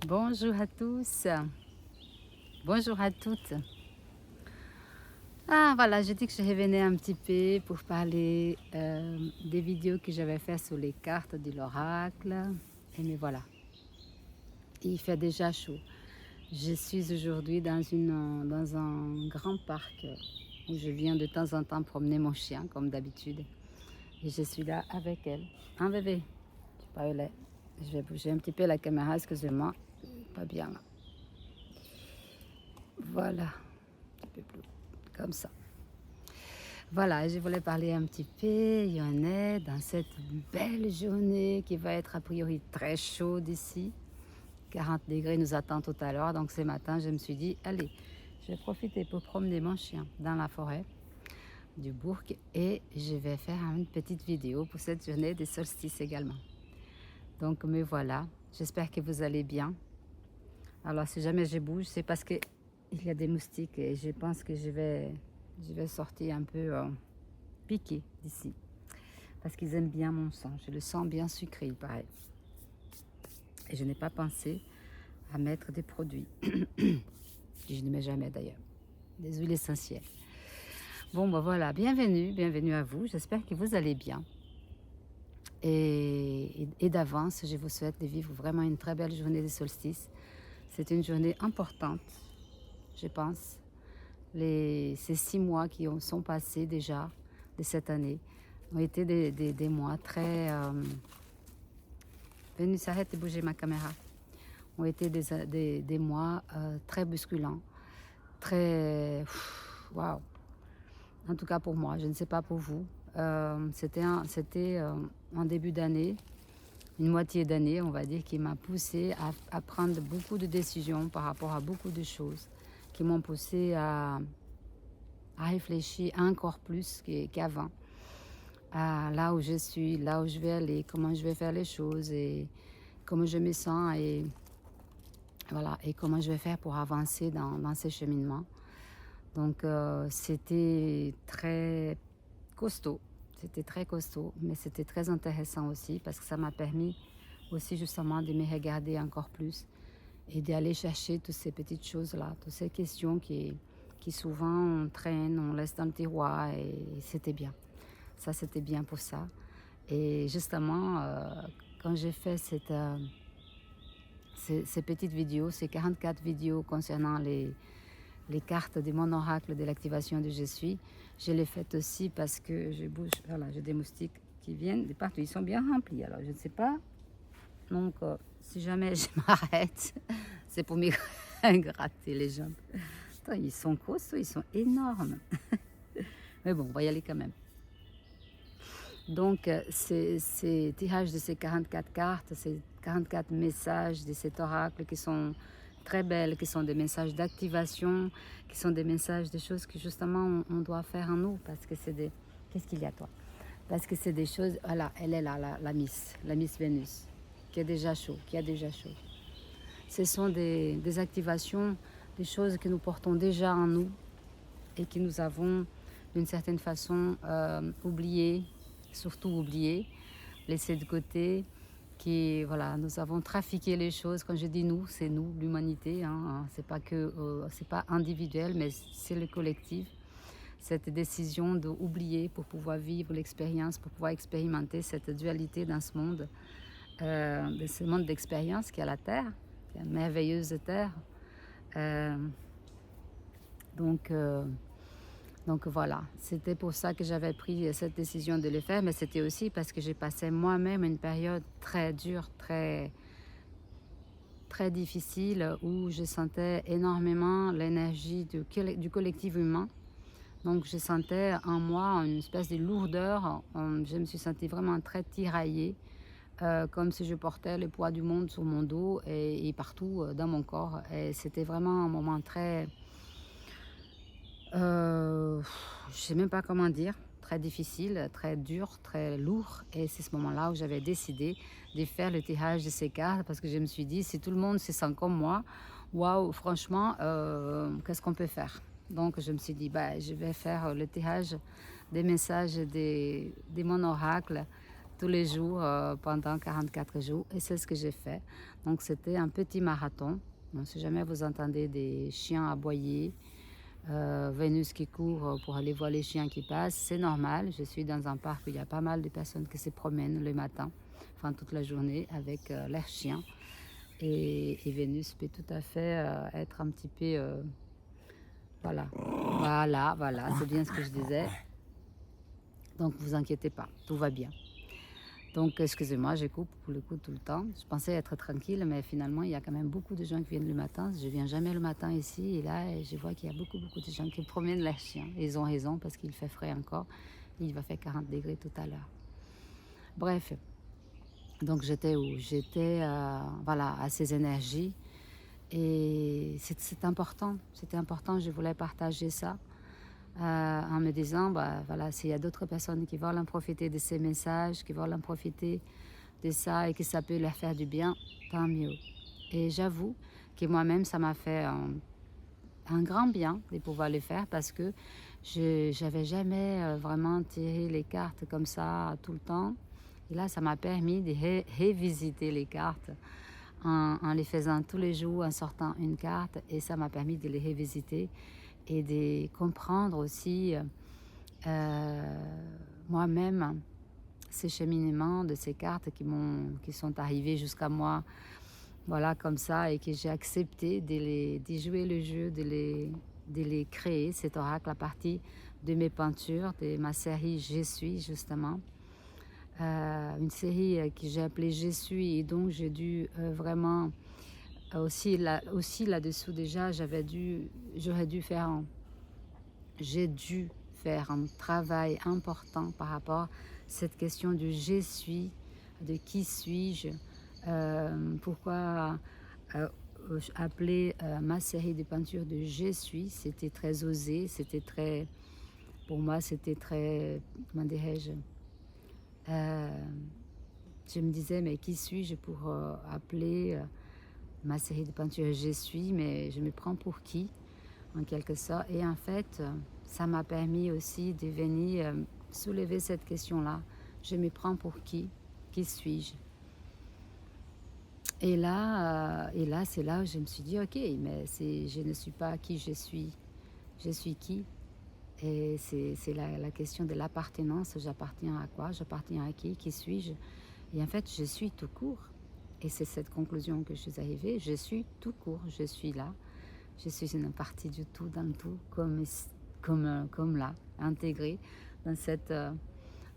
Bonjour à tous, bonjour à toutes. Ah voilà, j'ai dit que je revenais un petit peu pour parler des vidéos que j'avais faites sur les cartes de l'oracle. Et me voilà, il fait déjà chaud. Je suis aujourd'hui dans un grand parc où je viens de temps en temps promener mon chien comme d'habitude. Et je suis là avec elle. Un bébé, tu pas eu. Je vais bouger un petit peu la caméra, excusez-moi. Pas bien là. Voilà, un peu plus comme ça. Voilà, je voulais parler un petit peu, il y en a dans cette belle journée qui va être a priori très chaude ici. 40 degrés nous attend tout à l'heure, donc ce matin je me suis dit, allez, je vais profiter pour promener mon chien dans la forêt du bourg et je vais faire une petite vidéo pour cette journée des solstices également. Donc me voilà, j'espère que vous allez bien. Alors si jamais je bouge, c'est parce qu'il y a des moustiques et je pense que je vais sortir un peu piqué d'ici. Parce qu'ils aiment bien mon sang. Je le sens bien sucré, il paraît. Et je n'ai pas pensé à mettre des produits. Je ne mets jamais d'ailleurs. Des huiles essentielles. Bon, ben voilà, bienvenue à vous. J'espère que vous allez bien. Et d'avance, je vous souhaite de vivre vraiment une très belle journée de solstice. C'est une journée importante, je pense. Ces 6 mois qui sont passés déjà de cette année ont été des mois très... Venez, s'arrête de bouger ma caméra. Ont été des mois très bousculants, très... Waouh. En tout cas pour moi, je ne sais pas pour vous. C'était en début d'année, une moitié d'année, on va dire, qui m'a poussé à prendre beaucoup de décisions par rapport à beaucoup de choses, qui m'ont poussé à réfléchir encore plus qu'avant, à là où je suis, là où je vais aller, comment je vais faire les choses et comment je me sens et voilà, et comment je vais faire pour avancer dans ces cheminements. Donc c'était très costaud, mais c'était très intéressant aussi parce que ça m'a permis aussi justement de me regarder encore plus et d'aller chercher toutes ces petites choses-là, toutes ces questions qui souvent on traîne, on laisse dans le tiroir et c'était bien. Ça, c'était bien pour ça. Et justement, quand j'ai fait ces petites vidéos, ces 44 vidéos concernant les cartes de mon oracle de l'activation de Je suis, je l'ai faites aussi parce que je bouge, voilà, j'ai des moustiques qui viennent de partout. Ils sont bien remplis, alors je ne sais pas. Donc, si jamais je m'arrête, c'est pour me gratter les jambes. Attends, ils sont costauds, ils sont énormes. Mais bon, on va y aller quand même. Donc, ces tirages de ces 44 cartes, ces 44 messages de cet oracle qui sont très belles, qui sont des messages d'activation, qui sont des messages de choses que justement on doit faire en nous, parce que c'est des... Qu'est-ce qu'il y a toi? Parce que c'est des choses... Voilà, elle est là, la Miss Vénus, qui est déjà chaud, qui a déjà chaud. Ce sont des activations, des choses que nous portons déjà en nous et que nous avons d'une certaine façon oubliées, surtout oublié, laissé de côté, qui voilà, nous avons trafiqué les choses. Quand je dis nous, c'est nous, l'humanité. C'est pas individuel, mais c'est le collectif. Cette décision d'oublier pour pouvoir vivre l'expérience, pour pouvoir expérimenter cette dualité dans ce monde, de ce monde d'expérience qui est la Terre, qui est une merveilleuse Terre. Donc voilà, c'était pour ça que j'avais pris cette décision de le faire, mais c'était aussi parce que j'ai passé moi-même une période très dure, très, très difficile, où je sentais énormément l'énergie du collectif humain. Donc je sentais en moi une espèce de lourdeur, je me suis sentie vraiment très tiraillée, comme si je portais le poids du monde sur mon dos et partout dans mon corps. Et c'était vraiment un moment très... je sais même pas comment dire, très difficile, très dur, très lourd. Et c'est ce moment-là où j'avais décidé de faire le tirage de ces cartes parce que je me suis dit, si tout le monde se sent comme moi, waouh, franchement, qu'est-ce qu'on peut faire? Donc je me suis dit, bah, je vais faire le tirage des messages de mon oracle tous les jours pendant 44 jours. Et c'est ce que j'ai fait. Donc c'était un petit marathon. Donc, si jamais vous entendez des chiens aboyer, Vénus qui court pour aller voir les chiens qui passent, c'est normal. Je suis dans un parc où il y a pas mal de personnes qui se promènent le matin, enfin toute la journée avec leurs chiens. Et Vénus peut tout à fait être un petit peu... voilà, voilà, c'est bien ce que je disais. Donc, vous inquiétez pas, tout va bien. Donc, excusez-moi, je coupe pour le coup tout le temps. Je pensais être tranquille, mais finalement, il y a quand même beaucoup de gens qui viennent le matin. Je viens jamais le matin ici, et là, je vois qu'il y a beaucoup de gens qui promènent leurs chiens. Et ils ont raison, parce qu'il fait frais encore. Il va faire 40 degrés tout à l'heure. Bref, donc j'étais où? J'étais, voilà, à ces énergies. Et c'est important, c'était important, je voulais partager ça. En me disant, bah, voilà, s'il y a d'autres personnes qui veulent en profiter de ces messages, qui veulent en profiter de ça et que ça peut leur faire du bien, tant mieux. Et j'avoue que moi-même, ça m'a fait un grand bien de pouvoir le faire parce que je n'avais jamais vraiment tiré les cartes comme ça tout le temps. Et là, ça m'a permis de revisiter les cartes en les faisant tous les jours, en sortant une carte. Et ça m'a permis de les revisiter et de comprendre aussi moi-même ces cheminements de ces cartes qui sont arrivées jusqu'à moi, voilà, comme ça, et que j'ai accepté de jouer le jeu, de les créer, cet oracle, à partir de mes peintures, de ma série Je suis, justement. Une série que j'ai appelée Je suis, et donc j'ai dû vraiment aussi là-dessous déjà, j'ai dû faire un travail important par rapport à cette question du je suis, de qui suis-je, pourquoi appeler ma série de peintures de je suis, c'était très osé, pour moi c'était très, comment dirais-je, je me disais mais qui suis-je pour appeler ma série de peintures je suis, mais je me prends pour qui en quelque sorte. Et en fait, ça m'a permis aussi de venir soulever cette question-là. Je me prends pour qui? Qui suis-je? Et là, c'est là où je me suis dit, ok, mais je ne suis pas qui je suis. Je suis qui? Et c'est la question de l'appartenance. J'appartiens à quoi? J'appartiens à qui? Qui suis-je? Et en fait, je suis tout court. Et c'est cette conclusion que je suis arrivée. Je suis tout court. Je suis là. Je suis une partie du tout dans le tout, comme là, intégrée dans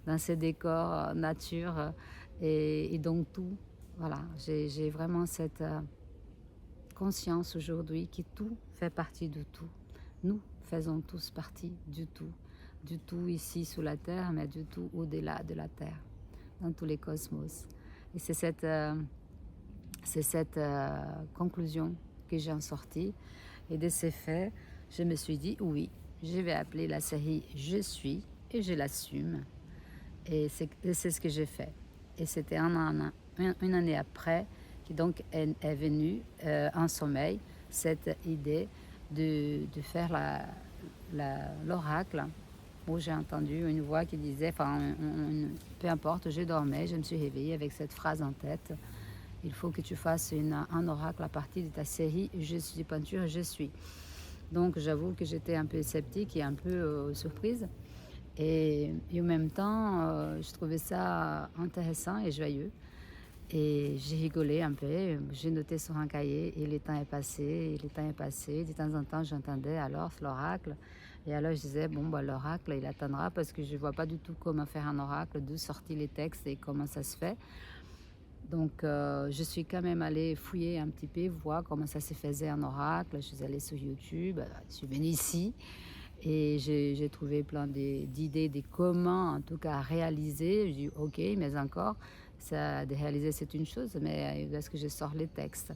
dans ce décor nature et donc tout. Voilà, j'ai vraiment cette conscience aujourd'hui que tout fait partie du tout. Nous faisons tous partie du tout ici sous la terre, mais du tout au-delà de la terre, dans tous les cosmos. Et c'est cette conclusion que j'ai en sortie. Et de ces faits, je me suis dit, oui, je vais appeler la série Je suis et je l'assume. Et c'est ce que j'ai fait. Et c'était une année après qui donc est venue en sommeil cette idée de faire l'oracle, où j'ai entendu une voix qui disait, enfin, peu importe, je dormais, je me suis réveillée avec cette phrase en tête. Il faut que tu fasses un oracle à partir de ta série Je suis peinture, je suis. Donc j'avoue que j'étais un peu sceptique et un peu surprise. Et en même temps, je trouvais ça intéressant et joyeux. Et j'ai rigolé un peu, j'ai noté sur un cahier et le temps est passé, et le temps est passé. De temps en temps, j'entendais alors l'oracle. Et alors je disais, bon, bah, l'oracle, il attendra parce que je ne vois pas du tout comment faire un oracle, d'où sortir les textes et comment ça se fait. Donc, je suis quand même allée fouiller un petit peu, voir comment ça se faisait en oracle. Je suis allée sur YouTube, je suis venue ici et j'ai trouvé plein d'idées de comment, en tout cas, réaliser. Je dis, ok, mais encore, ça, de réaliser, c'est une chose, mais est-ce que je sors les textes?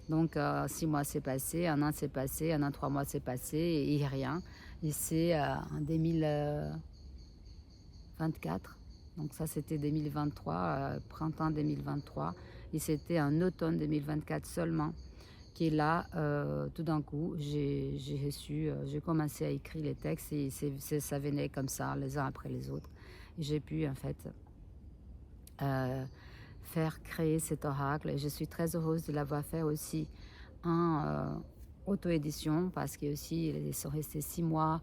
Donc, 6 mois s'est passé, 1 an s'est passé, 1 an, 3 mois s'est passé et rien. Et c'est en 2024. Donc ça, c'était 2023, printemps 2023. Et c'était en automne 2024 seulement. Qui là, tout d'un coup, j'ai commencé à écrire les textes et ça venait comme ça, les uns après les autres. Et j'ai pu, en fait, euh, faire créer cet oracle. Et je suis très heureuse de l'avoir fait aussi en auto-édition parce que aussi ils sont restés 6 mois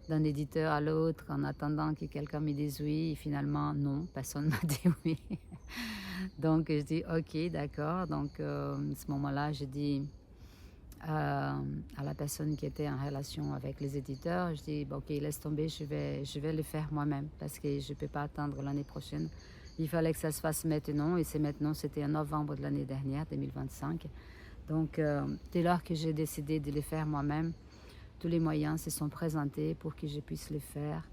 d'un éditeur à l'autre en attendant que quelqu'un me dise oui. Et finalement, non, personne m'a dit oui. Donc, je dis ok, d'accord. Donc, à ce moment-là, je dis à la personne qui était en relation avec les éditeurs, je dis bon, ok, laisse tomber, je vais le faire moi-même parce que je ne peux pas attendre l'année prochaine. Il fallait que ça se fasse maintenant et c'est maintenant, c'était en novembre de l'année dernière, 2025. Donc, dès lors que j'ai décidé de le faire moi-même, tous les moyens se sont présentés pour que je puisse le faire.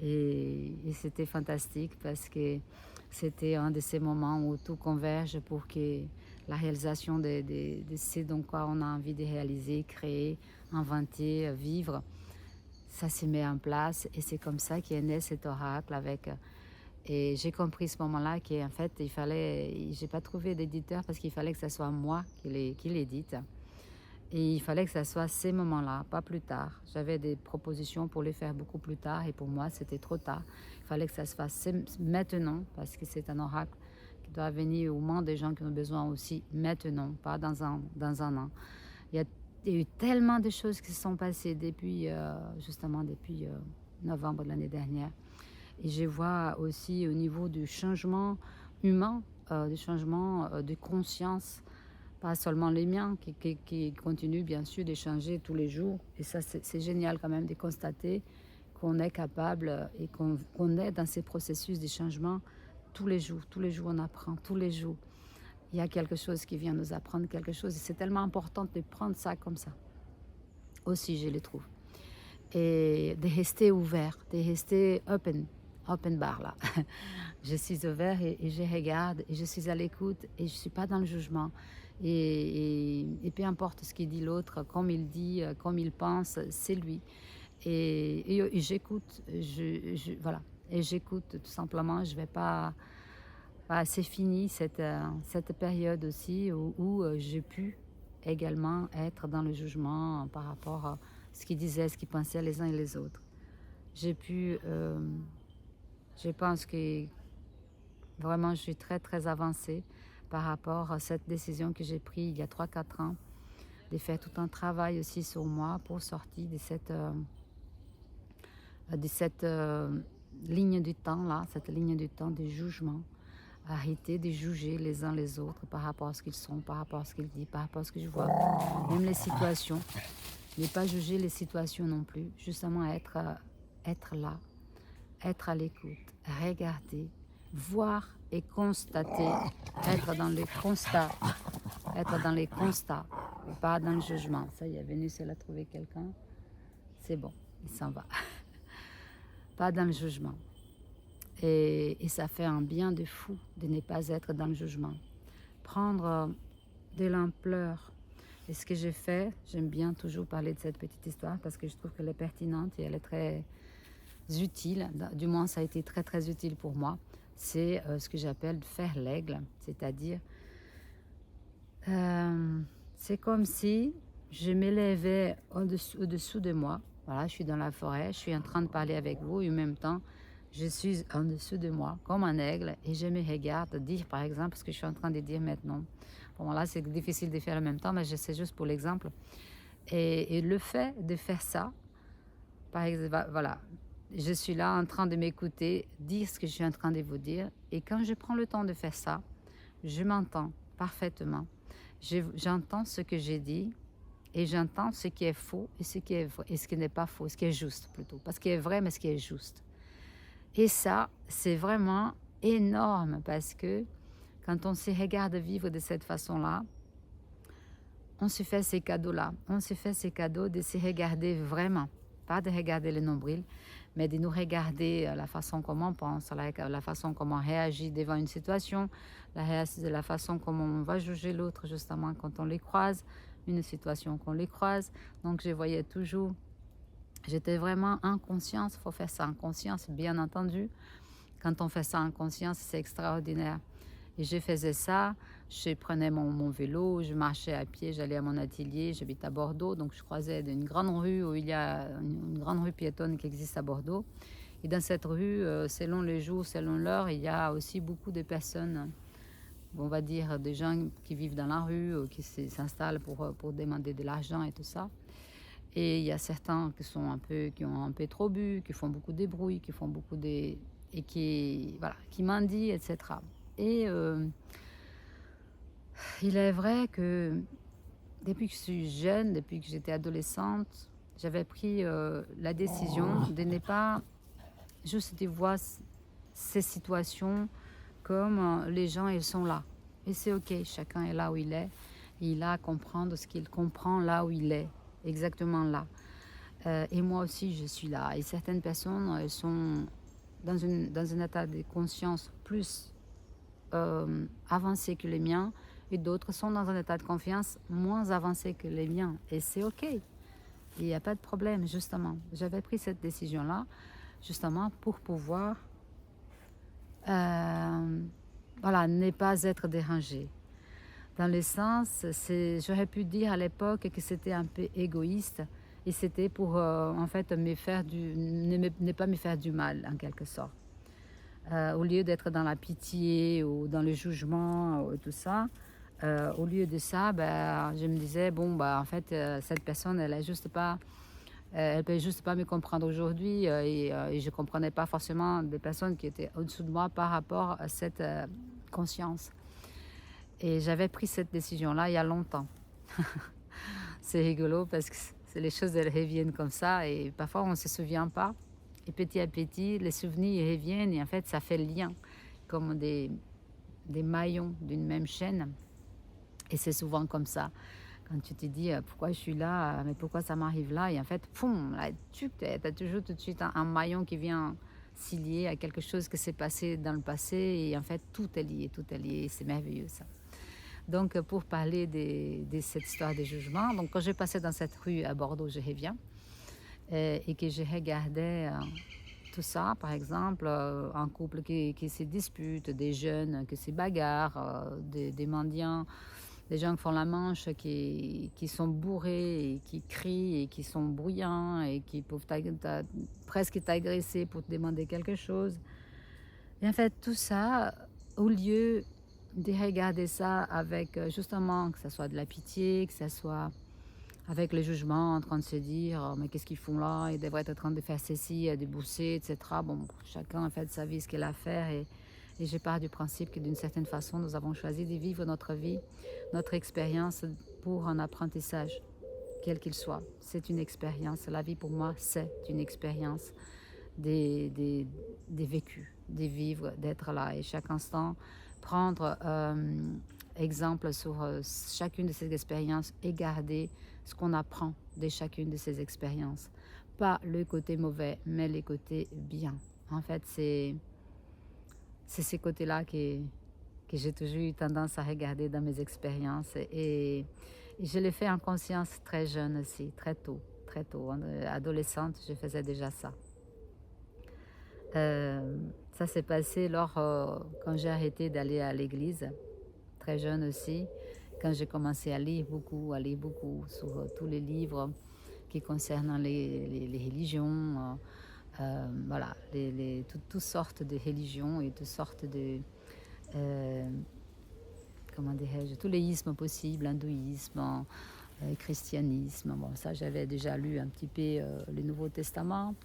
Et c'était fantastique parce que c'était un de ces moments où tout converge pour que la réalisation de ce dont quoi on a envie de réaliser, créer, inventer, vivre, ça se met en place. Et c'est comme ça qu'est né cet oracle avec... Et j'ai compris ce moment-là qu'en fait, il fallait... J'ai pas trouvé d'éditeur parce qu'il fallait que ce soit moi qui l'édite. Et il fallait que ça soit ces moments-là, pas plus tard. J'avais des propositions pour les faire beaucoup plus tard et pour moi, c'était trop tard. Il fallait que ça se fasse maintenant parce que c'est un oracle qui doit venir au moins des gens qui ont besoin aussi maintenant, pas dans un an. Il y a eu tellement de choses qui se sont passées depuis, justement, depuis novembre de l'année dernière. Et je vois aussi au niveau du changement humain, du changement de conscience, pas seulement les miens, qui continuent bien sûr d'échanger tous les jours. Et ça, c'est génial quand même de constater qu'on est capable et qu'on est dans ces processus de changement tous les jours. Tous les jours, on apprend, tous les jours. Il y a quelque chose qui vient nous apprendre quelque chose. Et c'est tellement important de prendre ça comme ça. Aussi, je le trouve. Et de rester ouvert, de rester open bar là. Je suis ouvert et je regarde et je suis à l'écoute et je ne suis pas dans le jugement. Et peu importe ce qu'il dit l'autre, comme il dit, comme il pense, c'est lui. Et j'écoute, voilà. Et j'écoute tout simplement, je vais pas... Voilà, c'est fini cette période aussi où j'ai pu également être dans le jugement par rapport à ce qu'ils disaient, ce qu'ils pensaient les uns et les autres. J'ai pu, je pense que vraiment je suis très très avancée par rapport à cette décision que j'ai prise il y a 3-4 ans, de faire tout un travail aussi sur moi pour sortir de cette ligne du temps là, cette ligne du temps du jugement. Arrêter de juger les uns les autres par rapport à ce qu'ils sont, par rapport à ce qu'ils disent, par rapport à ce que je vois, même les situations. Ne pas juger les situations non plus, justement être là, être à l'écoute, regarder, voir et constater, être dans les constats, pas dans le jugement. Ça y est, Vénus, elle a trouvé quelqu'un, c'est bon, il s'en va. Pas dans le jugement. Et ça fait un bien de fou de ne pas être dans le jugement. Prendre de l'ampleur. Et ce que j'ai fait, j'aime bien toujours parler de cette petite histoire parce que je trouve qu'elle est pertinente et elle est très utile. Du moins, ça a été très très utile pour moi. C'est ce que j'appelle faire l'aigle. C'est-à-dire, c'est comme si je m'élevais au-dessous de moi. Voilà, je suis dans la forêt, je suis en train de parler avec vous et en même temps, je suis en dessous de moi, comme un aigle, et je me regarde dire, par exemple, ce que je suis en train de dire maintenant. Bon, là, c'est difficile de faire en même temps, mais je sais juste pour l'exemple. Et le fait de faire ça, par exemple, voilà, je suis là en train de m'écouter, dire ce que je suis en train de vous dire, et quand je prends le temps de faire ça, je m'entends parfaitement. J'entends ce que j'ai dit, et j'entends ce qui est faux et ce qui n'est pas faux, ce qui est juste plutôt. Pas ce qui est vrai, mais ce qui est juste. Et ça, c'est vraiment énorme parce que quand on se regarde vivre de cette façon-là, on se fait ces cadeaux-là. On se fait ces cadeaux de se regarder vraiment. Pas de regarder le nombril, mais de nous regarder la façon comme on pense, la façon comme on réagit devant une situation, la façon comme on va juger l'autre justement quand on les croise, une situation qu'on les croise. Donc je voyais toujours... J'étais vraiment en conscience, il faut faire ça en conscience, bien entendu. Quand on fait ça en conscience, c'est extraordinaire. Et je faisais ça, je prenais mon vélo, je marchais à pied, j'allais à mon atelier, j'habite à Bordeaux, donc je croisais une grande rue où il y a une grande rue piétonne qui existe à Bordeaux. Et dans cette rue, selon les jours, selon l'heure, il y a aussi beaucoup de personnes, on va dire des gens qui vivent dans la rue, qui s'installent pour demander de l'argent et tout ça. Et il y a certains qui ont un peu trop bu, qui font beaucoup de bruit, qui font beaucoup de... et voilà, qui mendient, etc. Et il est vrai que depuis que je suis jeune, depuis que j'étais adolescente, j'avais pris la décision de ne pas juste de voir ces situations comme les gens, ils sont là. Et c'est ok, chacun est là où il est. Et il a à comprendre ce qu'il comprend là où il est, exactement là. Et moi aussi, je suis là. Et certaines personnes, elles sont dans un état de conscience plus avancé que les miens, et d'autres sont dans un état de confiance moins avancé que les miens. Et c'est ok. Il n'y a pas de problème, justement. J'avais pris cette décision-là, justement, pour pouvoir voilà, ne pas être dérangée. Dans le sens, j'aurais pu dire à l'époque que c'était un peu égoïste et c'était pour en fait ne pas me faire du mal en quelque sorte. Au lieu d'être dans la pitié ou dans le jugement ou tout ça, au lieu de ça, je me disais, bon, en fait, cette personne, elle peut juste pas me comprendre aujourd'hui et je comprenais pas forcément des personnes qui étaient au-dessous de moi par rapport à cette conscience. Et j'avais pris cette décision-là il y a longtemps. C'est rigolo parce que les choses, elles reviennent comme ça et parfois on ne se souvient pas. Et petit à petit, les souvenirs ils reviennent et en fait, ça fait le lien comme des maillons d'une même chaîne. Et c'est souvent comme ça. Quand tu te dis pourquoi je suis là, mais pourquoi ça m'arrive là, et en fait, poum, là, tu as toujours tout de suite un maillon qui vient s'y lier à quelque chose qui s'est passé dans le passé, et en fait, tout est lié, c'est merveilleux ça. Donc, pour parler de cette histoire de jugement, donc quand je passais dans cette rue à Bordeaux, je reviens, et que je regardais tout ça, par exemple, un couple qui se dispute, des jeunes qui se bagarrent, des mendiants, des gens qui font la manche, qui sont bourrés et qui crient et qui sont bruyants et qui peuvent presque t'agresser pour te demander quelque chose. Et en fait, tout ça, au lieu de regarder ça avec justement, que ce soit de la pitié, que ce soit avec le jugement, en train de se dire mais qu'est-ce qu'ils font là, ils devraient être en train de faire ceci, de bousser, etc. Bon, chacun en fait sa vie, ce qu'il a à faire, et je pars du principe que d'une certaine façon, nous avons choisi de vivre notre vie, notre expérience pour un apprentissage, quel qu'il soit. C'est une expérience. La vie pour moi, c'est une expérience des vécus, des vivre, d'être là. Et chaque instant, prendre exemple sur chacune de ces expériences et garder ce qu'on apprend de chacune de ces expériences. Pas le côté mauvais, mais les côtés bien. En fait, c'est ces côtés-là que j'ai toujours eu tendance à regarder dans mes expériences. Et je l'ai fait en conscience très jeune aussi, très tôt. Très tôt. Adolescente, je faisais déjà ça. Ça s'est passé quand j'ai arrêté d'aller à l'église, très jeune aussi, quand j'ai commencé à lire beaucoup sur tous les livres qui concernent les religions, voilà, toutes sortes de religions et toutes sortes de, comment dirais-je, tous les ismes possibles, hindouisme, christianisme. Bon, ça, j'avais déjà lu un petit peu le Nouveau Testament.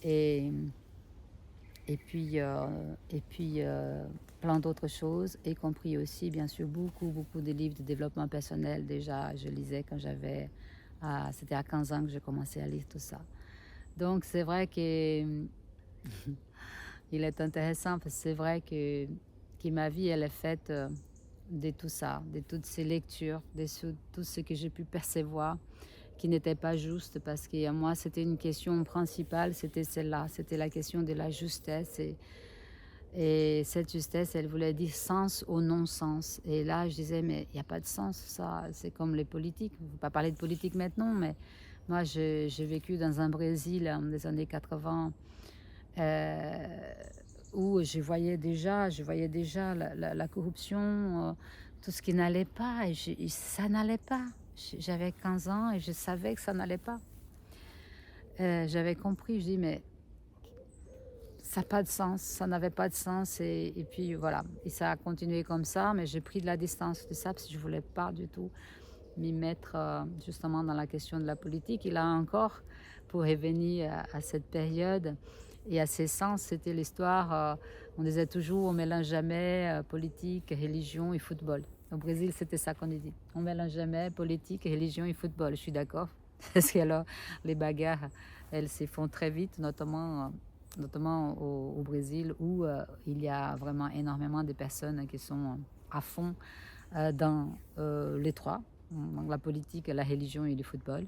Et puis plein d'autres choses, y compris aussi, bien sûr, beaucoup de livres de développement personnel. Déjà, je lisais quand c'était à 15 ans que j'ai commencé à lire tout ça. Donc, c'est vrai que il est intéressant, parce que c'est vrai que ma vie, elle est faite de tout ça, de toutes ces lectures, de tout ce que j'ai pu percevoir, qui n'était pas juste, parce que moi, c'était une question principale, c'était celle-là, c'était la question de la justesse. Et cette justesse, elle voulait dire sens au non-sens. Et là, je disais, mais il n'y a pas de sens, ça. C'est comme les politiques. On ne va pas parler de politique maintenant, mais moi, j'ai vécu dans un Brésil des années 80, où je voyais déjà la corruption, tout ce qui n'allait pas, et ça n'allait pas. J'avais 15 ans et je savais que ça n'allait pas. J'avais compris, je dis, mais ça n'a pas de sens, ça n'avait pas de sens et puis voilà. Et ça a continué comme ça, mais j'ai pris de la distance de ça parce que je ne voulais pas du tout m'y mettre justement dans la question de la politique. Et là encore, pour revenir à cette période et à ses sens, c'était l'histoire, on disait toujours, on ne mélange jamais politique, religion et football. Au Brésil, c'était ça qu'on dit. On ne mélange jamais politique, religion et football. Je suis d'accord. Parce que alors, les bagarres, elles se font très vite, notamment au Brésil, où il y a vraiment énormément de personnes qui sont à fond dans les trois, donc la politique, la religion et le football.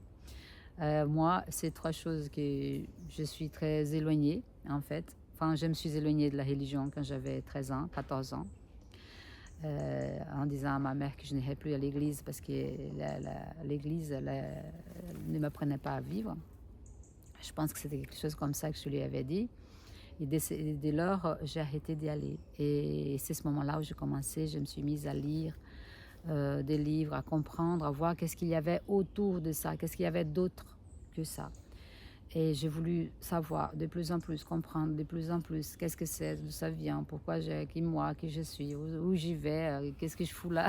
Moi, c'est trois choses que je suis très éloignée, en fait. Enfin, je me suis éloignée de la religion quand j'avais 13 ans, 14 ans, en disant à ma mère que je n'irais plus à l'église parce que l'église ne m'apprenait pas à vivre. Je pense que c'était quelque chose comme ça que je lui avais dit. Et dès lors, j'ai arrêté d'y aller. Et c'est ce moment-là où j'ai commencé, je me suis mise à lire des livres, à comprendre, à voir qu'est-ce qu'il y avait autour de ça, qu'est-ce qu'il y avait d'autre que ça. Et j'ai voulu savoir de plus en plus, comprendre de plus en plus qu'est-ce que c'est, d'où ça vient, pourquoi qui je suis, où j'y vais, qu'est-ce que je fous là,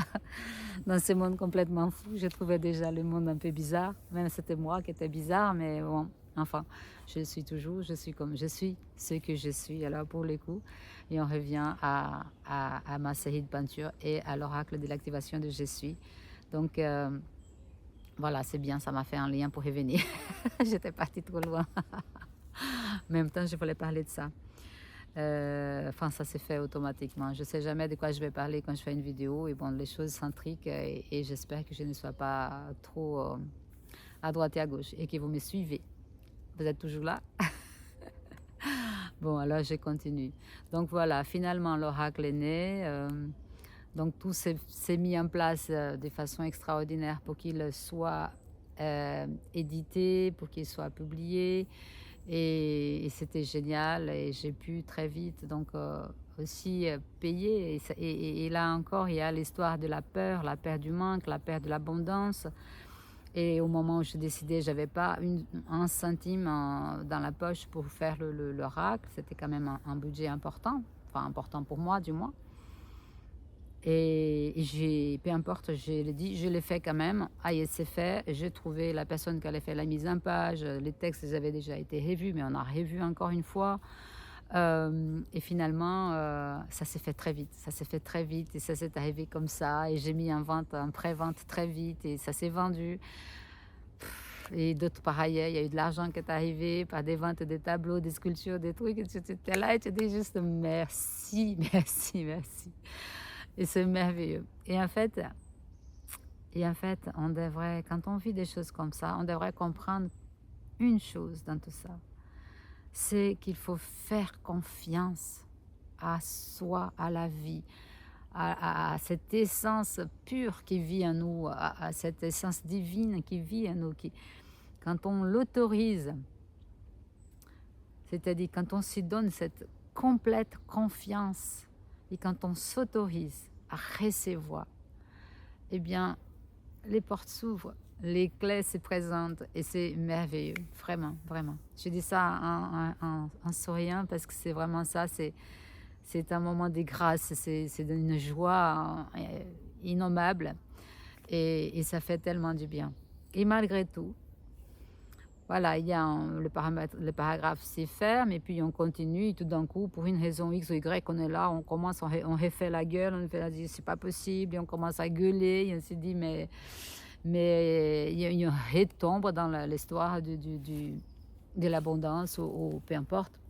dans ce monde complètement fou. Je trouvais déjà le monde un peu bizarre, même c'était moi qui étais bizarre, mais bon, enfin, je suis toujours, je suis comme je suis, ce que je suis, alors pour le coup. Et on revient à ma série de peintures et à l'oracle de l'activation de je suis. Donc, voilà, c'est bien, ça m'a fait un lien pour revenir. J'étais partie trop loin. En même temps, je voulais parler de ça. Enfin, ça s'est fait automatiquement. Je ne sais jamais de quoi je vais parler quand je fais une vidéo. Et bon, les choses s'intriquent et j'espère que je ne sois pas trop à droite et à gauche et que vous me suivez. Vous êtes toujours là? Bon, alors je continue. Donc voilà, finalement, l'oracle est né. Donc tout s'est mis en place de façon extraordinaire pour qu'il soit édité, pour qu'il soit publié. Et c'était génial et j'ai pu très vite donc aussi payer. Et là encore, il y a l'histoire de la peur du manque, la peur de l'abondance. Et au moment où je décidais, j'avais pas un centime dans la poche pour faire l'oracle. C'était quand même un budget important, enfin important pour moi du moins. Et peu importe, je l'ai dit, je l'ai fait quand même. Aïe, c'est fait. J'ai trouvé la personne qui allait faire la mise en page. Les textes, ils avaient déjà été revus, mais on a revu encore une fois. Et finalement, ça s'est fait très vite. Ça s'est fait très vite et ça s'est arrivé comme ça. Et j'ai mis en vente, en pré-vente très vite et ça s'est vendu. Et d'autres pareil, il y a eu de l'argent qui est arrivé par des ventes des tableaux, des sculptures, des trucs. Et tu étais là et tu dis juste merci, merci, merci. Et c'est merveilleux. Et en fait, on devrait, quand on vit des choses comme ça, on devrait comprendre une chose dans tout ça. C'est qu'il faut faire confiance à soi, à la vie, à cette essence pure qui vit en nous, à cette essence divine qui vit en nous. Quand on l'autorise, c'est-à-dire quand on s'y donne cette complète confiance et quand on s'autorise à recevoir, eh bien, les portes s'ouvrent, les clés se présentent et c'est merveilleux, vraiment, vraiment. Je dis ça en souriant parce que c'est vraiment ça, c'est un moment de grâce, c'est d'une joie innommable et ça fait tellement du bien. Et malgré tout, voilà, il y a le paragraphe c'est ferme et puis on continue et tout d'un coup, pour une raison X ou Y, on est là, on commence, on refait la gueule, on fait la dit c'est pas possible et on commence à gueuler et on se dit mais il retombe dans l'histoire de l'abondance ou peu importe.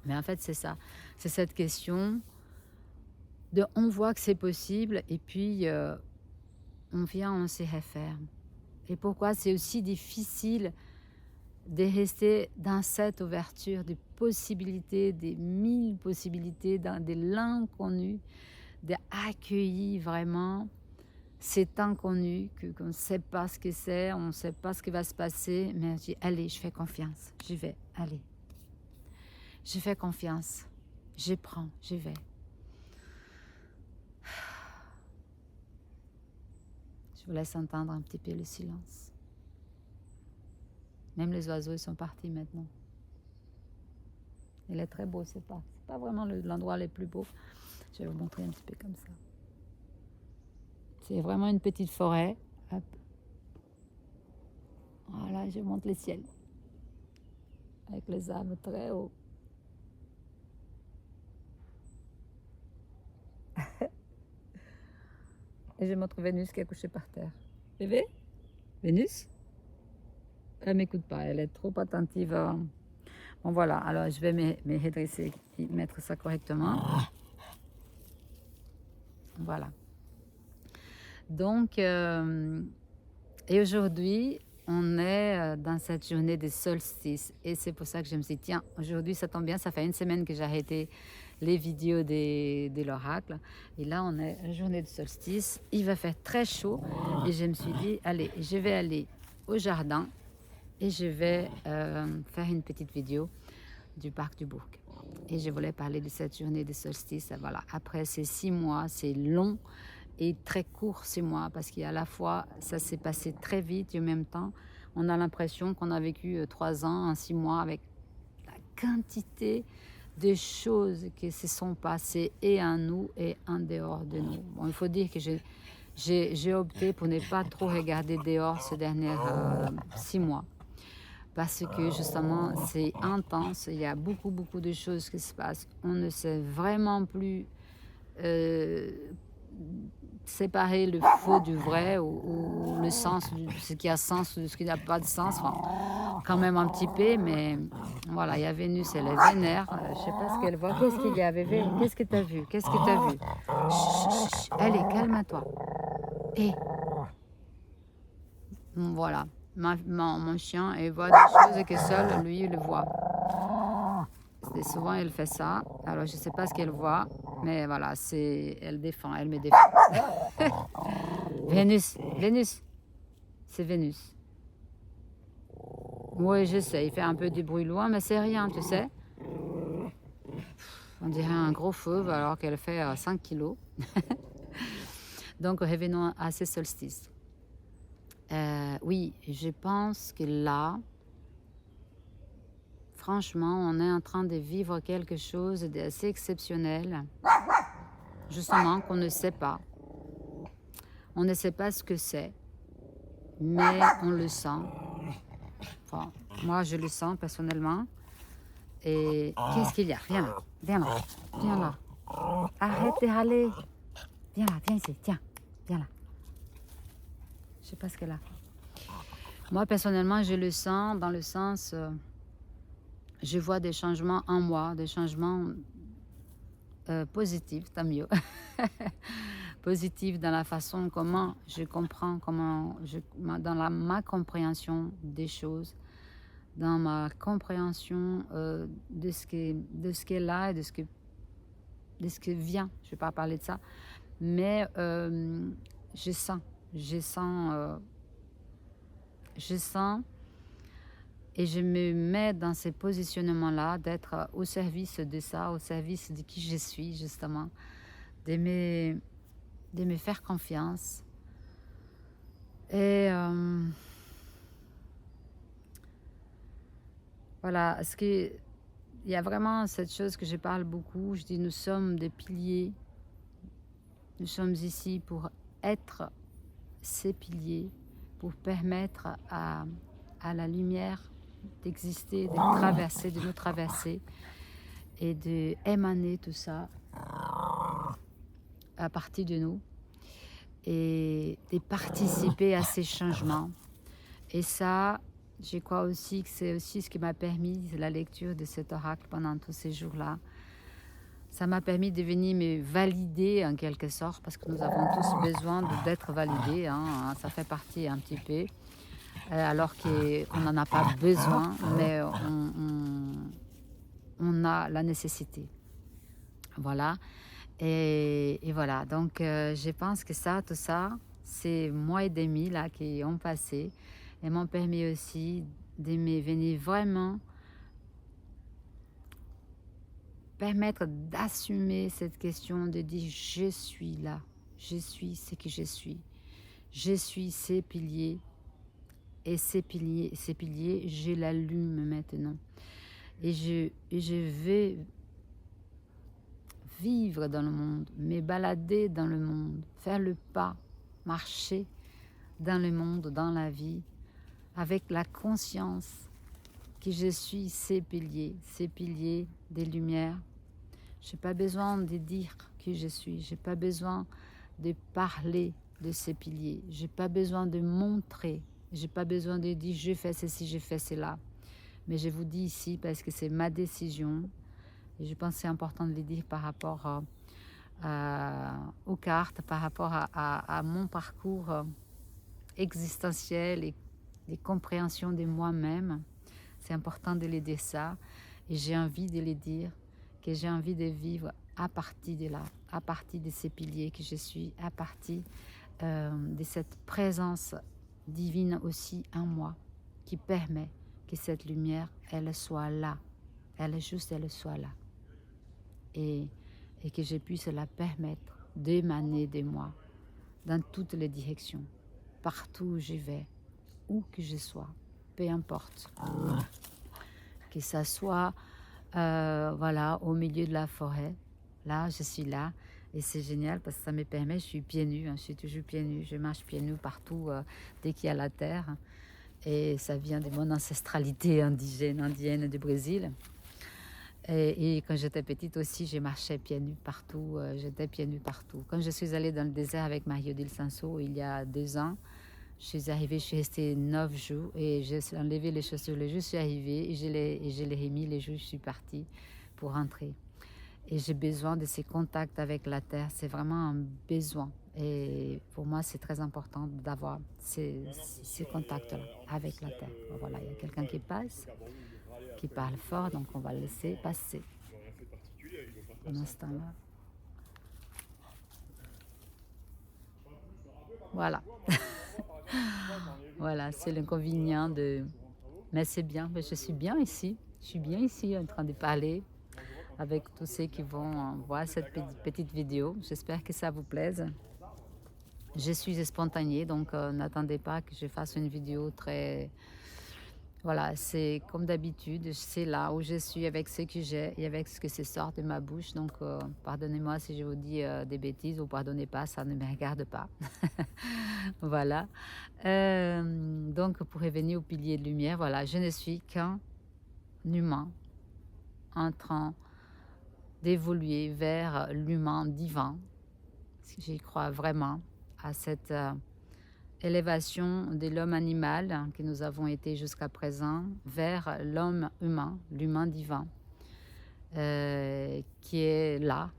Mais en fait c'est ça, c'est cette question de on voit que c'est possible et puis on vient, on s'y referme. Et pourquoi c'est aussi difficile de rester dans cette ouverture des possibilités, des mille possibilités, dans de l'inconnu, d'accueillir vraiment cet inconnu, qu'on ne sait pas ce que c'est, on ne sait pas ce qui va se passer, mais je dis, allez, je fais confiance, j'y vais, allez. Je fais confiance, je prends, j'y vais. Je vous laisse entendre un petit peu le silence. Même les oiseaux, ils sont partis maintenant. Il est très beau, c'est pas vraiment l'endroit le plus beau. Je vais vous montrer un petit peu comme ça. C'est vraiment une petite forêt. Hop. Voilà, je monte le ciel. Avec les arbres très hauts. Et je montre Vénus qui est couchée par terre. Bébé? Vénus? Elle m'écoute pas, elle est trop attentive. Bon voilà, alors je vais me redresser et mettre ça correctement. Voilà. Donc, et aujourd'hui, on est dans cette journée de solstice. Et c'est pour ça que je me suis dit, tiens, aujourd'hui ça tombe bien, ça fait une semaine que j'ai arrêté les vidéos de l'oracle. Et là, on est en journée de solstice. Il va faire très chaud. Et je me suis dit, allez, je vais aller au jardin et je vais faire une petite vidéo du parc du Bourg. Et je voulais parler de cette journée de solstice. Voilà. Après ces 6 mois, c'est long et très court 6 mois parce qu'à la fois, ça s'est passé très vite et en même temps, on a l'impression qu'on a vécu 3 ans en 6 mois avec la quantité de choses qui se sont passées et en nous et en dehors de nous. Bon, il faut dire que j'ai opté pour ne pas trop regarder dehors ces derniers 6 mois. Parce que justement, c'est intense, il y a beaucoup de choses qui se passent. On ne sait vraiment plus séparer le faux du vrai ou le sens, ce qui a sens ou ce qui n'a pas de sens. Enfin, quand même un petit peu, mais voilà, il y a Vénus, elle est vénère. Je ne sais pas ce qu'elle voit. Qu'est-ce qu'il y a, bébé? Qu'est-ce que tu as vu? Qu'est-ce que tu as vu? Chut, chut, allez, calme-toi. Et voilà. Mon chien, il voit des choses que seul lui, il voit. Et souvent, elle fait ça. Alors, je ne sais pas ce qu'elle voit, mais voilà, elle défend, elle me défend. Vénus, c'est Vénus. Oui, je sais, il fait un peu du bruit loin, mais c'est rien, tu sais. On dirait un gros fauve alors qu'elle fait 5 kilos. Donc, revenons à ces solstices. Oui, je pense que là, franchement, on est en train de vivre quelque chose d'assez exceptionnel, justement, qu'on ne sait pas. On ne sait pas ce que c'est, mais on le sent. Enfin, moi, je le sens personnellement. Et qu'est-ce qu'il y a? Viens là, viens là, viens là. Arrête de râler. Viens là, viens ici, tiens, viens là. Je sais pas ce qu'elle a. Moi, personnellement, je le sens dans le sens... je vois des changements en moi, des changements positifs, tant mieux. Positifs dans la façon comment je comprends, dans ma compréhension des choses, dans ma compréhension de ce qui est là et de ce qui vient. Je ne vais pas parler de ça, mais je sens et je me mets dans ces positionnements-là, d'être au service de ça, au service de qui je suis, justement, de me faire confiance. Et voilà, il y a vraiment cette chose que je parle beaucoup, je dis nous sommes des piliers, nous sommes ici pour être ces piliers, pour permettre à la lumière d'exister, de nous traverser et d'émaner tout ça à partir de nous et de participer à ces changements. Et ça, je crois aussi que c'est aussi ce qui m'a permis la lecture de cet oracle pendant tous ces jours-là. Ça m'a permis de venir me valider en quelque sorte, parce que nous avons tous besoin d'être validés, hein, ça fait partie un petit peu. Alors qu'on n'en a pas besoin, mais on a la nécessité. Voilà. Et voilà. Donc, je pense que tout ça, c'est mois et demi là, qui ont passé et m'ont permis aussi de me venir vraiment permettre d'assumer cette question de dire je suis là, je suis ce que je suis ces piliers. Et ces piliers, je l'allume maintenant. je vais vivre dans le monde, me balader dans le monde, faire le pas, marcher dans le monde, dans la vie, avec la conscience que je suis ces piliers des lumières. Je n'ai pas besoin de dire qui je suis, je n'ai pas besoin de parler de ces piliers, je n'ai pas besoin de montrer, je n'ai pas besoin de dire je fais ceci, je fais cela. Mais je vous dis ici parce que c'est ma décision et je pense que c'est important de le dire par rapport aux cartes, par rapport à mon parcours existentiel et des compréhensions de moi-même. C'est important de les dire ça et j'ai envie de les dire que j'ai envie de vivre à partir de là, à partir de ces piliers que je suis, à partir de cette présence divine aussi en moi qui permet que cette lumière, elle soit là, elle soit là et que je puisse la permettre d'émaner de moi dans toutes les directions, partout où je vais, où que je sois, peu importe, que ça soit voilà, au milieu de la forêt, là, je suis là, et c'est génial parce que ça me permet, je suis pieds nus, je suis toujours pieds nus, je marche pieds nus partout dès qu'il y a la terre, et ça vient de mon ancestralité indienne du Brésil. Et quand j'étais petite aussi, j'ai marché pieds nus partout, j'étais pieds nus partout. Quand je suis allée dans le désert avec Mario Del Sanso il y a 2 ans, je suis arrivée, je suis restée 9 jours et j'ai enlevé les chaussures le jour où je suis arrivée et je les remis les jours où je suis partie pour rentrer. Et j'ai besoin de ces contacts avec la terre, c'est vraiment un besoin. Et pour moi, c'est très important d'avoir ces contacts-là avec la terre. Voilà, il y a quelqu'un qui passe, qui parle fort, donc on va le laisser passer pendant ce temps-là. Voilà. Voilà, c'est l'inconvénient de... Mais c'est bien, mais je suis bien ici. Je suis bien ici en train de parler avec tous ceux qui vont voir cette petite vidéo. J'espère que ça vous plaise. Je suis spontanée, donc n'attendez pas que je fasse une vidéo très... Voilà, c'est comme d'habitude, c'est là où je suis avec ce que j'ai et avec ce que se sort de ma bouche. Donc, pardonnez-moi si je vous dis des bêtises ou pardonnez pas, ça ne me regarde pas. Voilà. Donc, pour revenir au pilier de lumière, voilà, je ne suis qu'un humain en train d'évoluer vers l'humain divin. J'y crois vraiment à cette élévation de l'homme animal que nous avons été jusqu'à présent vers l'homme humain, l'humain divin, qui est là.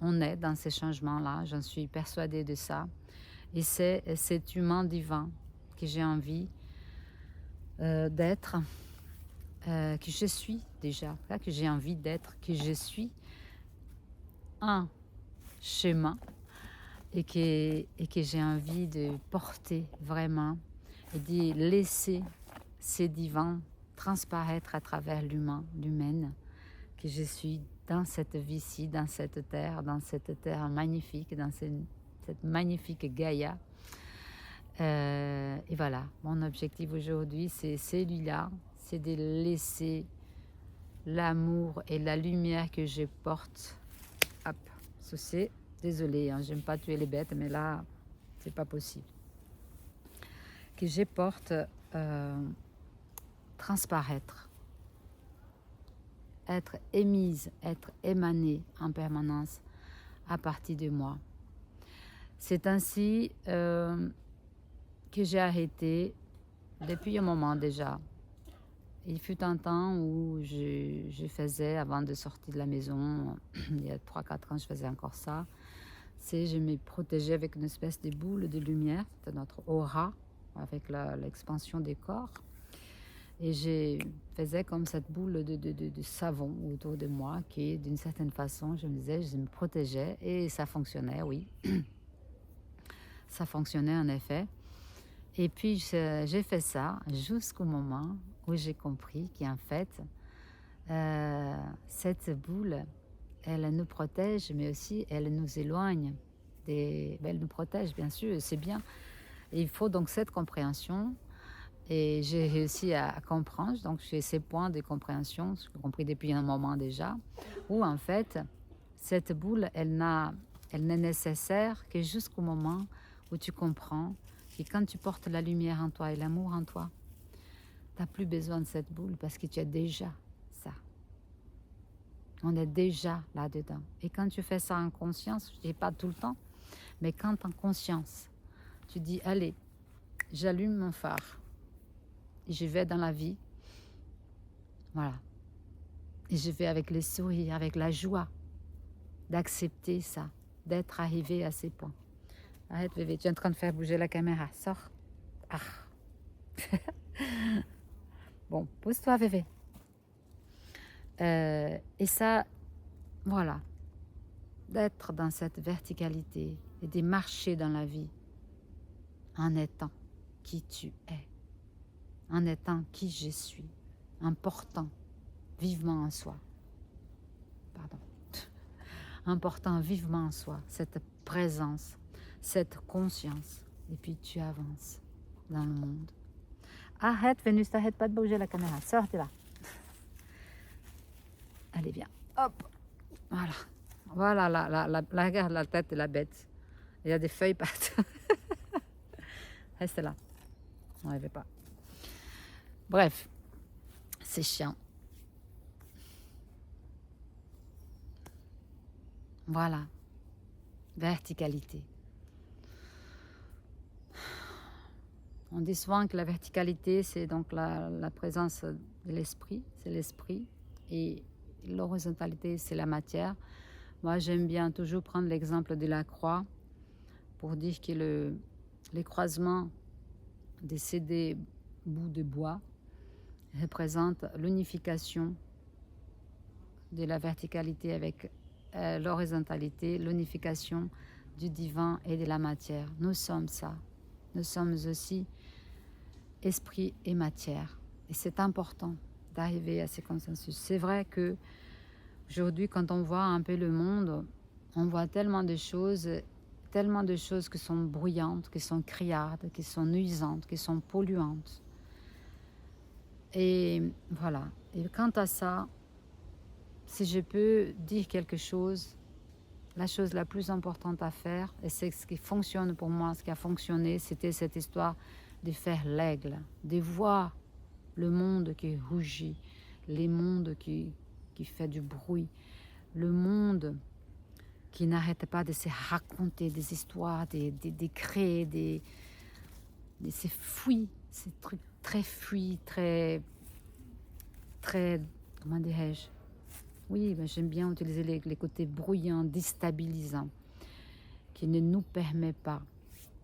On est dans ces changements-là, j'en suis persuadée de ça. Et c'est cet humain divin que j'ai envie d'être, que je suis déjà, là, que j'ai envie d'être, que je suis un chemin et que j'ai envie de porter vraiment et de laisser ces divins transparaître à travers l'humaine que je suis dans cette vie-ci, dans cette terre magnifique, dans cette magnifique Gaïa. Et voilà, mon objectif aujourd'hui, c'est celui-là, c'est de laisser l'amour et la lumière que je porte. Hop, c'est désolée, hein, j'aime pas tuer les bêtes, mais là, c'est pas possible. Que je porte transparaître, être émise, être émanée en permanence à partir de moi. C'est ainsi que j'ai arrêté depuis un moment déjà. Il fut un temps où je faisais, avant de sortir de la maison, il y a 3-4 ans, je faisais encore ça. Je me protégeais avec une espèce de boule de lumière, c'était notre aura, avec l'expansion des corps. Et je faisais comme cette boule de savon autour de moi, qui, d'une certaine façon, je me disais, je me protégeais, et ça fonctionnait, oui. Ça fonctionnait en effet. Et puis, j'ai fait ça jusqu'au moment où j'ai compris qu'en fait, cette boule, elle nous protège, mais aussi elle nous éloigne. Elle nous protège, bien sûr, c'est bien. Et il faut donc cette compréhension Et j'ai réussi à comprendre, donc j'ai ces points de compréhension, j'ai compris depuis un moment déjà, où en fait, cette boule, elle n'est nécessaire que jusqu'au moment où tu comprends que quand tu portes la lumière en toi et l'amour en toi, tu n'as plus besoin de cette boule parce que tu as déjà ça. On est déjà là-dedans. Et quand tu fais ça en conscience, je ne dis pas tout le temps, mais quand en conscience, tu dis, allez, j'allume mon phare, et je vais dans la vie, voilà. Et je vais avec les sourires, avec la joie d'accepter ça, d'être arrivé à ces points. Arrête bébé, tu es en train de faire bouger la caméra, sors. Ah. Bon, pousse-toi bébé. Et ça, voilà, d'être dans cette verticalité et de marcher dans la vie en étant qui tu es, en étant qui je suis, en portant vivement en soi, pardon, en portant vivement en soi cette présence, cette conscience, et puis tu avances dans le monde. Arrête Vénus, t'arrêtes pas de bouger la caméra, sors, t'es là. Allez, viens, hop, voilà. Voilà, regarde la tête de la bête. Il y a des feuilles partout. Reste là. On ne rêvait pas. Bref, c'est chiant. Voilà. Verticalité. On dit souvent que la verticalité, c'est donc la présence de l'esprit. C'est l'esprit. Et l'horizontalité, c'est la matière. Moi, j'aime bien toujours prendre l'exemple de la croix pour dire que les croisements de ces deux bouts de bois représentent l'unification de la verticalité avec l'horizontalité, l'unification du divin et de la matière. Nous sommes ça. Nous sommes aussi esprit et matière. Et c'est important d'arriver à ces consensus. C'est vrai que aujourd'hui, quand on voit un peu le monde, on voit tellement de choses qui sont bruyantes, qui sont criardes, qui sont nuisantes, qui sont polluantes. Et voilà. Et quant à ça, si je peux dire quelque chose, la chose la plus importante à faire, et c'est ce qui fonctionne pour moi, ce qui a fonctionné, c'était cette histoire de faire l'aigle, de voir le monde qui rougit, le monde qui fait du bruit, le monde qui n'arrête pas de se raconter des histoires, de créer ces fuites, ces trucs très fuis, très, comment dirais-je, oui, ben j'aime bien utiliser les côtés bruyants, déstabilisants, qui ne nous permet pas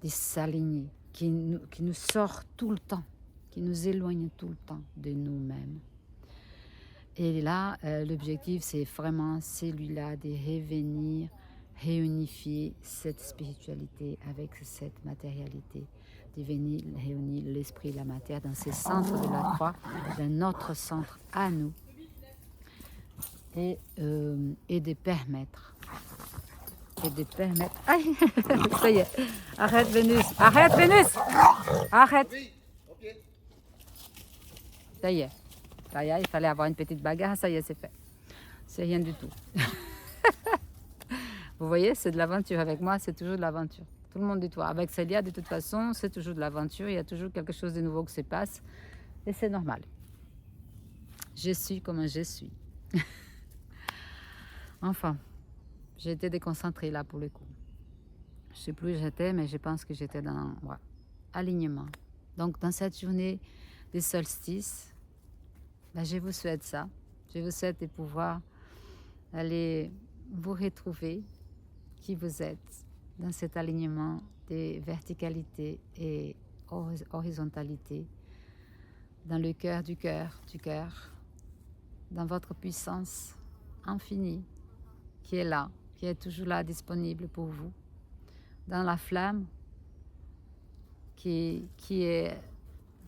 de s'aligner, qui nous sort tout le temps, qui nous éloigne tout le temps de nous-mêmes. Et là, l'objectif, c'est vraiment celui-là, de revenir, réunifier cette spiritualité avec cette matérialité, de venir réunir l'esprit et la matière dans ces centres de la croix, dans notre centre à nous, et de permettre. Aïe, ça y est, arrête Vénus, arrête. Ça y est, il fallait avoir une petite bagarre, ça y est, c'est fait. C'est rien du tout. Vous voyez, c'est de l'aventure avec moi, c'est toujours de l'aventure. Tout le monde dit toi. Avec Célia, de toute façon, c'est toujours de l'aventure, il y a toujours quelque chose de nouveau qui se passe, et c'est normal. Je suis comme je suis. Enfin, j'ai été déconcentrée là pour le coup. Je ne sais plus où j'étais, mais je pense que j'étais dans alignement. Donc, dans cette journée des solstices, ben, je vous souhaite ça. Je vous souhaite de pouvoir aller vous retrouver qui vous êtes dans cet alignement de verticalité et horizontalité, dans le cœur du cœur, dans votre puissance infinie qui est là, qui est toujours là, disponible pour vous, dans la flamme qui est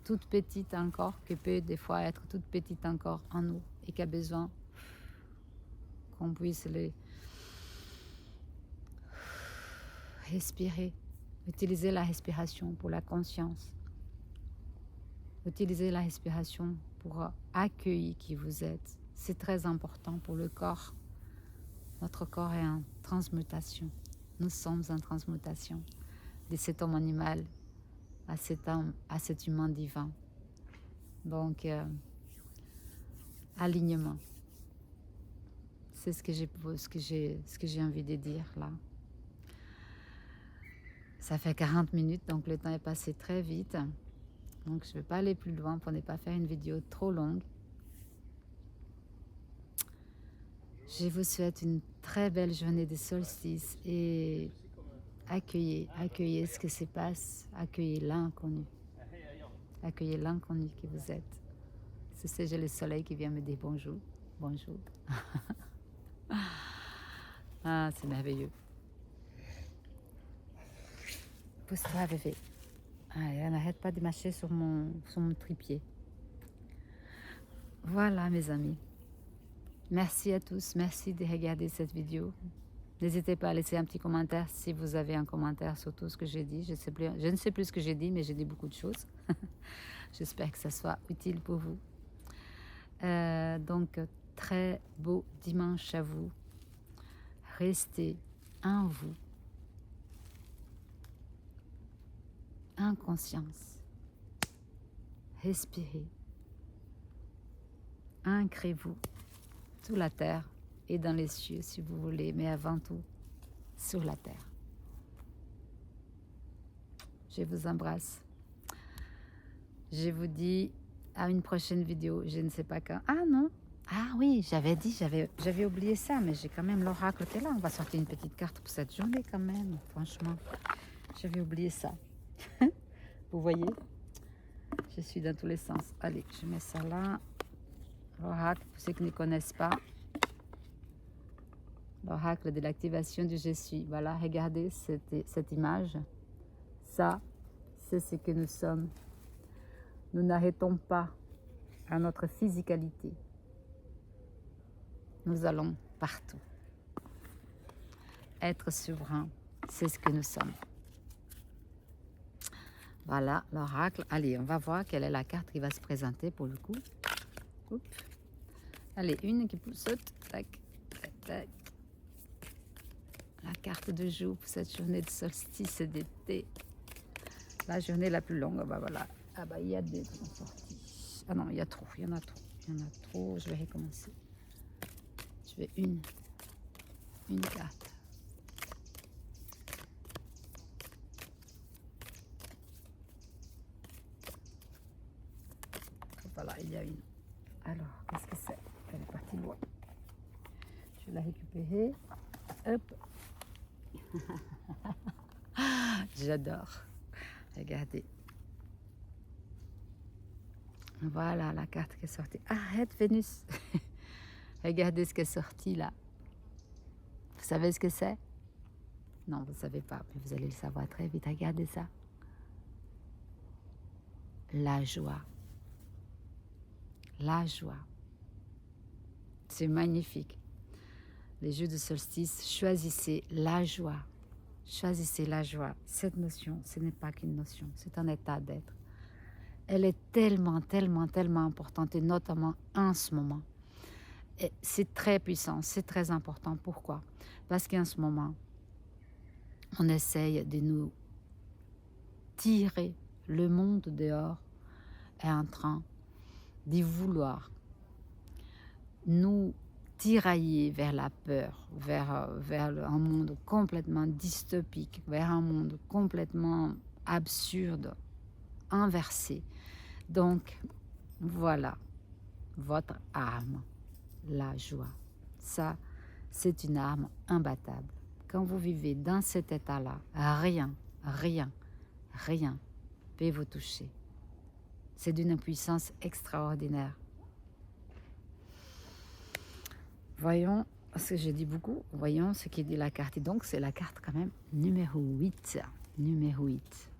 toute petite encore, qui peut des fois être toute petite encore en nous et qui a besoin qu'on puisse le respirer, utiliser la respiration pour la conscience Utilisez la respiration pour accueillir qui vous êtes. C'est très important pour le corps. Notre corps est en transmutation. Nous sommes en transmutation de cet homme animal à cet homme, à cet humain divin. Donc, alignement. C'est ce que j'ai envie de dire là. Ça fait 40 minutes, donc le temps est passé très vite. Donc, je ne vais pas aller plus loin pour ne pas faire une vidéo trop longue. Je vous souhaite une très belle journée de solstice et accueillez ce qui se passe, accueillez l'inconnu. Accueillez l'inconnu que vous êtes. C'est j'ai le soleil qui vient me dire bonjour. Bonjour. Ah, c'est merveilleux. Pousse-toi, bébé. Ah, elle n'arrête pas de marcher sur mon trépied. Voilà, mes amis. Merci à tous. Merci de regarder cette vidéo. N'hésitez pas à laisser un petit commentaire si vous avez un commentaire sur tout ce que j'ai dit. Je ne sais plus ce que j'ai dit, mais j'ai dit beaucoup de choses. J'espère que ça soit utile pour vous. Donc, très beau dimanche à vous. Restez en vous, en conscience. Respirez. Ancrez-vous sous la terre et dans les cieux si vous voulez, mais avant tout, sur la terre. Je vous embrasse. Je vous dis à une prochaine vidéo, je ne sais pas quand. Ah non, ah oui, j'avais oublié ça, mais j'ai quand même l'oracle qui est là. On va sortir une petite carte pour cette journée quand même, franchement. J'avais oublié ça. Vous voyez, je suis dans tous les sens. Allez, je mets ça là. L'oracle, pour ceux qui ne connaissent pas. L'oracle de l'activation du je suis. Voilà, regardez cette image. Ça, c'est ce que nous sommes. Nous n'arrêtons pas à notre physicalité. Nous allons partout. Être souverain, c'est ce que nous sommes. Voilà l'oracle. Allez, on va voir quelle est la carte qui va se présenter pour le coup. Oups. Allez, une qui saute. Tac, tac, tac. La carte de jour pour cette journée de solstice d'été. La journée la plus longue. Bah voilà. Ah bah il y a des qui sont sortis. Ah non, il y a trop. Il y en a trop. Il y en a trop. Je vais recommencer. Je vais une carte. Voilà, il y a une. Alors, qu'est-ce que c'est? Elle est partie loin. Je vais la récupérer. Hop. J'adore. Regardez. Voilà la carte qui est sortie. Arrête, Vénus. Regardez ce qui est sorti là. Vous savez ce que c'est? Non, vous ne savez pas, mais vous allez le savoir très vite. Regardez ça. La joie. La joie. C'est magnifique. Les jeux de solstice, choisissez la joie. Choisissez la joie. Cette notion, ce n'est pas qu'une notion, c'est un état d'être. Elle est tellement, tellement, tellement importante, et notamment en ce moment. C'est très puissant, c'est très important. Pourquoi? Parce qu'en ce moment, on essaye de nous tirer. Le monde dehors est en train d'y vouloir nous tirailler vers la peur, vers un monde complètement dystopique, vers un monde complètement absurde, inversé. Donc, voilà votre arme, la joie. Ça, c'est une arme imbattable. Quand vous vivez dans cet état-là, rien peut vous toucher. C'est d'une puissance extraordinaire. Voyons, parce que j'ai dit beaucoup, voyons ce qui dit la carte. Et donc, c'est la carte quand même numéro 8. Numéro 8.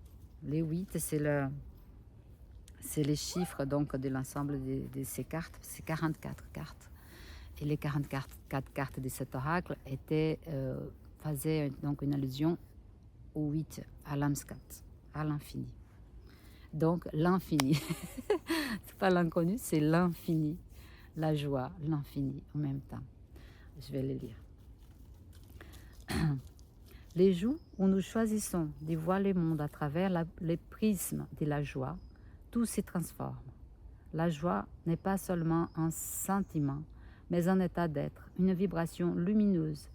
Les 8, c'est les chiffres donc, de l'ensemble de ces cartes. C'est 44 cartes. Et les 44 cartes de cet oracle faisaient donc une allusion au 8, à l'Amscat, à l'infini. Donc l'infini. C'est pas l'inconnu, c'est l'infini. La joie, l'infini en même temps. Je vais le lire. Les jours où nous choisissons de voir le monde à travers les prismes de la joie, tout se transforme. La joie n'est pas seulement un sentiment, mais un état d'être, une vibration lumineuse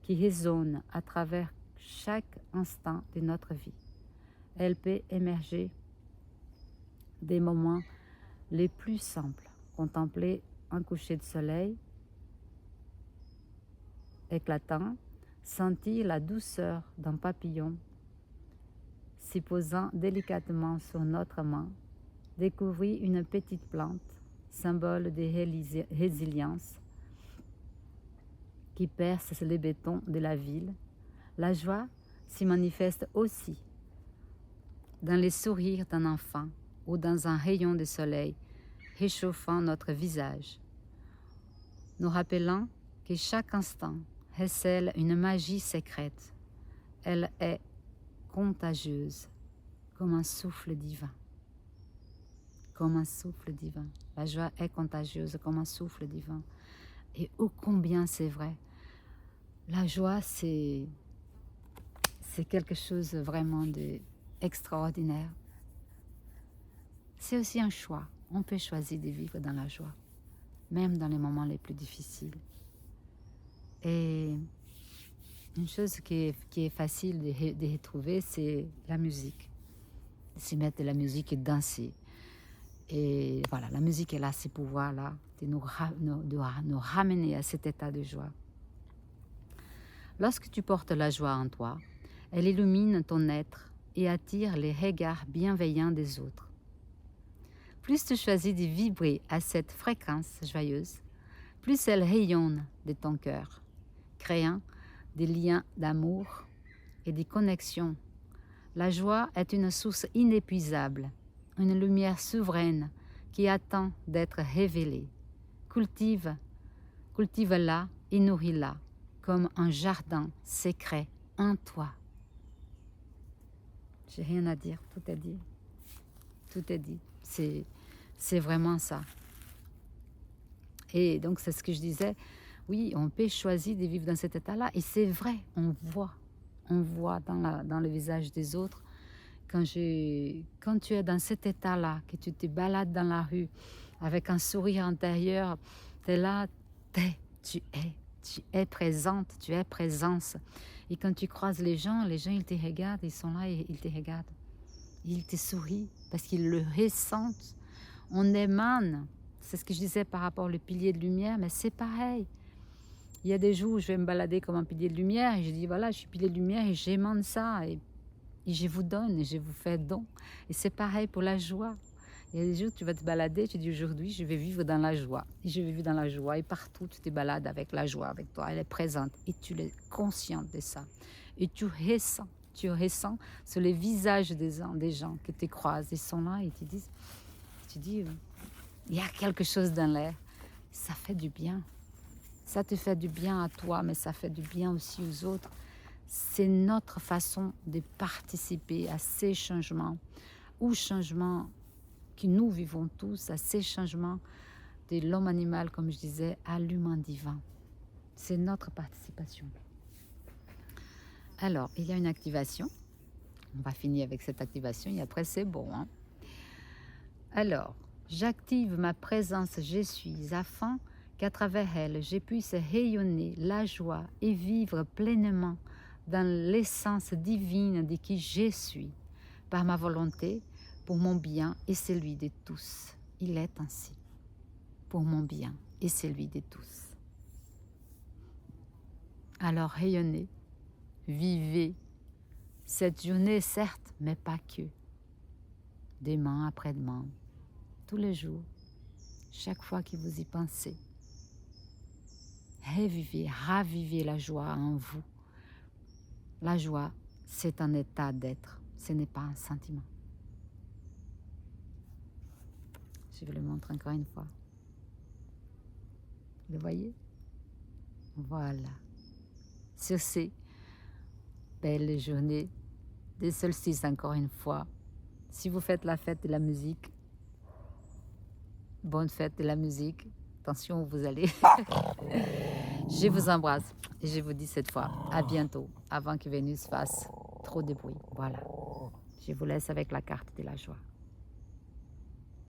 qui résonne à travers chaque instant de notre vie. Elle peut émerger des moments les plus simples, contempler un coucher de soleil éclatant, sentir la douceur d'un papillon s'y posant délicatement sur notre main, découvrir une petite plante, symbole de résilience, qui perce les bétons de la ville. La joie s'y manifeste aussi dans les sourires d'un enfant ou dans un rayon de soleil réchauffant notre visage, nous rappelant que chaque instant recèle une magie secrète. Elle est contagieuse comme un souffle divin. Comme un souffle divin. La joie est contagieuse comme un souffle divin. Et ô combien c'est vrai. La joie, c'est quelque chose vraiment d'extraordinaire. C'est aussi un choix. On peut choisir de vivre dans la joie, même dans les moments les plus difficiles. Et une chose qui est facile de retrouver, c'est la musique. Se mettre de la musique et danser. Et voilà, la musique est là, ce pouvoir-là, de nous ramener à cet état de joie. Lorsque tu portes la joie en toi, elle illumine ton être et attire les regards bienveillants des autres. Plus tu choisis de vibrer à cette fréquence joyeuse, plus elle rayonne de ton cœur, créant des liens d'amour et de connexion. La joie est une source inépuisable, une lumière souveraine qui attend d'être révélée. Cultive-la et nourris-la comme un jardin secret en toi. J'ai rien à dire, tout est dit. Tout est dit. C'est vraiment ça. Et donc c'est ce que je disais, oui, on peut choisir de vivre dans cet état-là, et c'est vrai, on voit dans le visage des autres, quand tu es dans cet état-là, que tu te balades dans la rue avec un sourire intérieur, tu es là, tu es présente, tu es présence. Et quand tu croises les gens, ils te regardent, ils sont là et ils te regardent. Ils te sourient parce qu'ils le ressentent. On émane, c'est ce que je disais par rapport au pilier de lumière, mais c'est pareil. Il y a des jours où je vais me balader comme un pilier de lumière et je dis voilà, je suis pilier de lumière et j'émane ça et je vous donne et je vous fais don. Et c'est pareil pour la joie. Il y a des jours où tu vas te balader, tu dis aujourd'hui je vais vivre dans la joie. Et je vais vivre dans la joie et partout tu te balades avec la joie avec toi. Elle est présente et tu es consciente de ça. Et tu ressens sur les visages des gens qui te croisent. Ils sont là et tu dis il y a quelque chose dans l'air. Ça fait du bien. Ça te fait du bien à toi, mais ça fait du bien aussi aux autres. C'est notre façon de participer à ces changements, ou changements que nous vivons tous, à ces changements de l'homme animal, comme je disais, à l'humain divin. C'est notre participation. Alors, il y a une activation. On va finir avec cette activation et après c'est bon. Alors, j'active ma présence je suis afin qu'à travers elle, je puisse rayonner la joie et vivre pleinement dans l'essence divine de qui je suis, par ma volonté, pour mon bien et celui de tous. Il est ainsi, pour mon bien et celui de tous. Alors rayonnez, vivez cette journée certes, mais pas que. Demain, après-demain, tous les jours, chaque fois que vous y pensez. Ravivez la joie en vous. La joie, c'est un état d'être, ce n'est pas un sentiment. Je vais le montrer encore une fois. Le voyez? Voilà. Sur ces belles journées de solstice, encore une fois, Si vous faites la fête de la musique, bonne fête de la musique. Attention où vous allez. Je vous embrasse et je vous dis cette fois à bientôt avant que Vénus fasse trop de bruit. Voilà. Je vous laisse avec la carte de la joie.